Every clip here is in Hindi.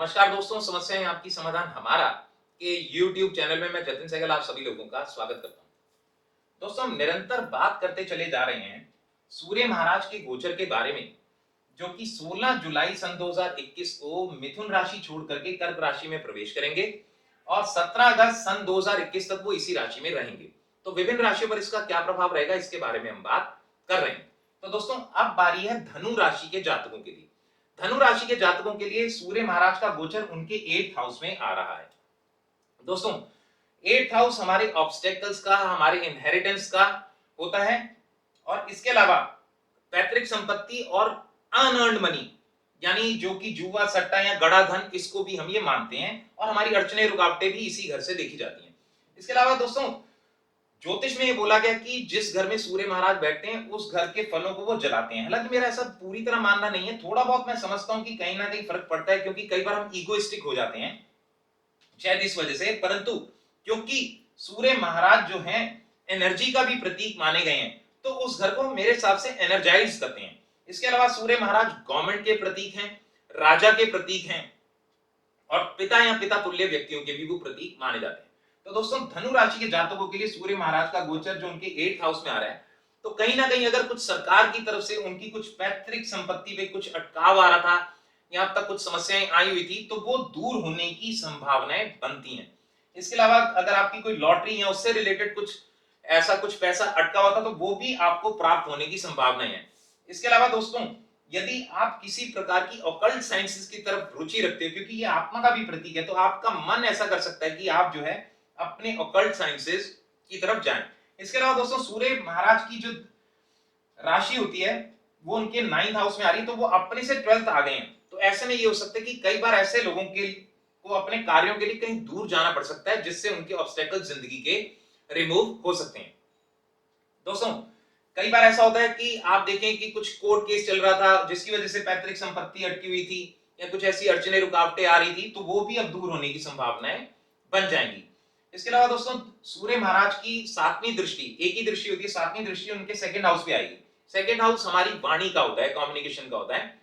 नमस्कार दोस्तों, समस्याएं आपकी समाधान हमारा के YouTube चैनल में मैं जतिन सहगल आप सभी लोगों का स्वागत करता हूं। दोस्तों, हम निरंतर बात करते चले जा रहे हैं सूर्य महाराज के गोचर के बारे में, जो कि 16 जुलाई सन 2021 को मिथुन राशि छोड़ करके कर्क राशि में प्रवेश करेंगे और 17 अगस्त सन 2021 तक वो इसी राशि में रहेंगे। तो विभिन्न राशियों पर इसका क्या प्रभाव रहेगा, इसके बारे में हम बात कर रहे हैं। तो दोस्तों, अब बारी है धनु राशि के जातकों के लिए। धनु राशि के जातकों के लिए सूर्य महाराज का गोचर उनके 8th हाउस में आ रहा है। दोस्तों, 8th हाउस हमारे ऑब्स्टेकल्स का, हमारे इनहेरिटेंस का होता है और इसके अलावा पैतृक संपत्ति और अनअर्न्ड मनी, यानी जो कि जुआ, सट्टा या गड़ा धन, इसको भी हम ये मानते हैं और हमारी अड़चने रुकावटें भी इसी घर से देखी जाती हैं। इसके अलावा दोस्तों, ज्योतिष में ये बोला गया कि जिस घर में सूर्य महाराज बैठते हैं उस घर के फलों को वो जलाते हैं। हालांकि मेरा ऐसा पूरी तरह मानना नहीं है, थोड़ा बहुत मैं समझता हूं कि कहीं ना कहीं फर्क पड़ता है, क्योंकि कई बार हम ईगोइस्टिक हो जाते हैं शायद इस वजह से। परंतु क्योंकि सूर्य महाराज जो हैं एनर्जी का भी प्रतीक माने गए हैं, तो उस घर को मेरे हिसाब से एनर्जाइज करते हैं। इसके अलावा सूर्य महाराज गवर्नमेंट के प्रतीक हैं, राजा के प्रतीक हैं और पिता या पिता तुल्य व्यक्तियों के भी वो प्रतीक माने जाते हैं। तो दोस्तों, धनु राशि के जातकों के लिए सूर्य महाराज का गोचर जो उनके 8th हाउस में आ रहा है, तो कहीं ना कहीं अगर कुछ सरकार की तरफ से उनकी कुछ पैतृक संपत्ति पे कुछ अटकाव आ रहा था या अब तक कुछ समस्याएं आई हुई थी, तो वो दूर होने की संभावनाएं बनती हैं। इसके अलावा अगर आपकी कोई लॉटरी या उससे रिलेटेड कुछ ऐसा कुछ पैसा अटका हुआ था, तो वो भी आपको प्राप्त होने की संभावनाएं हैं। इसके अलावा दोस्तों, यदि आप किसी प्रकार की ऑकल्ट साइंसेस की तरफ रुचि रखते हो, क्योंकि ये आत्मा का भी प्रतीक है, तो आपका मन ऐसा कर सकता है कि आप जो है अपने ऑकल्ट साइंसेस की तरफ जाएं। इसके अलावा दोस्तों, सूर्य महाराज की जो राशि होती है वो उनके 9th हाउस में आ रही है, तो वो अपने से 12th आ गए हैं। तो ऐसे में ये हो सकता है कि कई बार ऐसे लोगों के को अपने कार्यों के लिए कहीं दूर जाना पड़ सकता है, जिससे उनके ऑब्स्टेकल जिंदगी के रिमूव हो सकते हैं। दोस्तों, कई बार ऐसा होता है कि आप देखें कि कुछ कोर्ट केस चल रहा था जिसकी वजह से पैतृक संपत्ति अटकी हुई थी या कुछ ऐसी अड़चने रुकावटें आ रही थी, तो वो भी अब दूर होने की संभावनाएं बन जाएंगी। इसके अलावा दोस्तों, सूर्य महाराज की 7वीं दृष्टि, एक ही दृष्टि होती है, 7वीं दृष्टि उनके 2nd हाउस पे आएगी। 2nd हाउस हमारी वाणी का होता है, कम्युनिकेशन का होता है,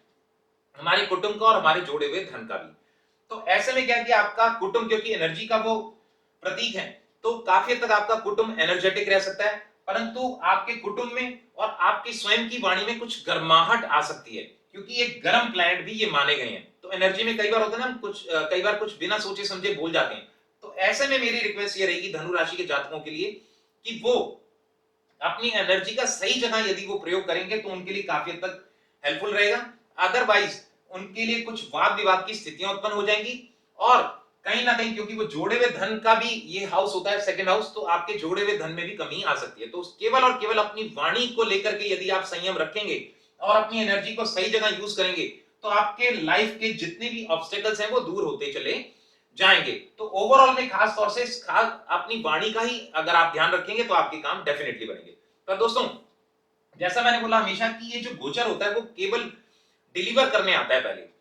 हमारे कुटुंब का और हमारे जोड़े हुए धन का भी। तो ऐसे में क्या है कि आपका कुटुंब, क्योंकि एनर्जी का वो प्रतीक है, तो काफी हद तक आपका कुटुंब एनर्जेटिक रह सकता है, परंतु आपके कुटुंब में और आपकी स्वयं की वाणी में कुछ गर्माहट आ सकती है, क्योंकि एक गर्म प्लैनेट भी ये माने गए हैं। तो एनर्जी में कई बार होता है ना, कई बार कुछ बिना सोचे समझे बोल जाते हैं। तो ऐसे में मेरी रिक्वेस्ट ये रहेगी धनु राशि के जातकों के लिए कि वो अपनी एनर्जी का सही जगह यदि वो प्रयोग करेंगे तो उनके लिए काफी हद तक हेल्पफुल रहेगा। अदरवाइज उनके लिए कुछ वाद विवाद की स्थितियां उत्पन्न हो जाएंगी और कहीं ना कहीं, क्योंकि वो जोड़े हुए धन का भी ये हाउस होता है 2nd हाउस, तो आपके जोड़े हुए धन में भी कमी आ सकती है। तो केवल और केवल अपनी वाणी को लेकर के यदि आप संयम रखेंगे और अपनी एनर्जी को सही जगह यूज करेंगे, तो आपके लाइफ के जितने भी ऑब्स्टेकल्स हैं वो दूर होते चले जाएंगे। तो ओवरऑल में खास तौर से अपनी वाणी का ही अगर आप ध्यान रखेंगे तो आपके काम डेफिनेटली बनेंगे। पर दोस्तों, जैसा मैंने बोला हमेशा कि ये जो गोचर होता है वो केवल डिलीवर करने आता है। पहले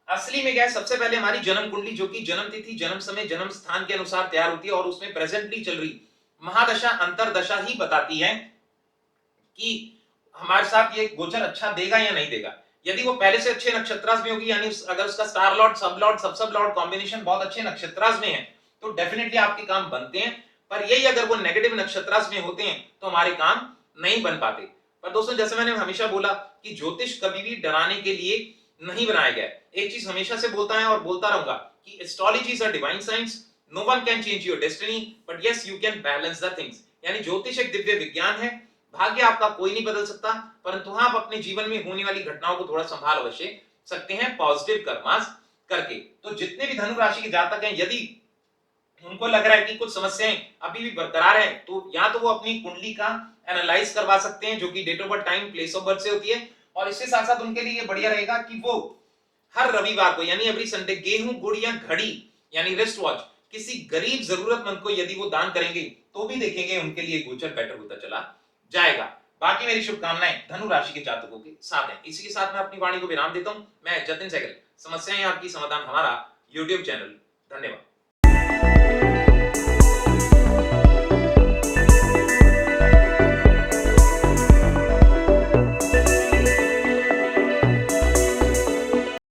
असली में क्या है, सबसे पहले हमारी जन्म कुंडली, जो कि जन्म तिथि, जन्म समय, जन्म स्थान के अनुसार तैयार होती है और उसमें प्रेजेंटली चल रही महादशा अंतरदशा ही बताती है कि हमारे साथ ये गोचर अच्छा देगा या नहीं देगा। यदि वो पहले से अच्छे नक्षत्रास में होगी, यानी अगर उसका स्टार लॉर्ड, सब लॉर्ड, सब लॉर्ड कॉम्बिनेशन बहुत अच्छे नक्षत्रास में है, तो डेफिनेटली आपके काम बनते हैं। पर यही अगर वो नेगेटिव नक्षत्रास में होते हैं तो हमारे काम नहीं बन पाते। पर दोस्तों, जैसे मैंने हमेशा बोला कि ज्योतिष कभी भी डराने के लिए नहीं बनाया गया है। एक चीज हमेशा से बोलता है और बोलता रहूंगा कि astrology is a divine science, no one can change your destiny but yes you can balance the things. यानी ज्योतिष एक दिव्य विज्ञान है, भाग्य आपका कोई नहीं बदल सकता, परंतु हाँ, आप अपने जीवन में होने वाली घटनाओं को थोड़ा संभाल अवश्य सकते हैं पॉजिटिव कर्मास करके। तो जितने भी धनु राशि के जातक हैं, यदि उनको लग रहा है कि कुछ समस्याएं अभी भी बरकरार है, तो या तो वो अपनी कुंडली का एनालाइज करवा सकते हैं, जो कि date of birth, time, place of birth से होती है। और इसके साथ साथ उनके लिए ये बढ़िया रहेगा कि वो हर रविवार को, यानी एवरी संडे, गेहूं, गुड़ या घड़ी यानी रिस्ट वॉच किसी गरीब जरूरतमंद को यदि वो दान करेंगे, तो भी देखेंगे उनके लिए गोचर बेटर होता चला जाएगा। बाकी मेरी शुभकामनाएं धनु राशि के जातकों के साथ हैं। इसी के साथ मैं अपनी वाणी को विराम देता हूं। मैं जतिन सहगल, समस्याएं आपकी समाधान हमारा, यूट्यूब चैनल। धन्यवाद।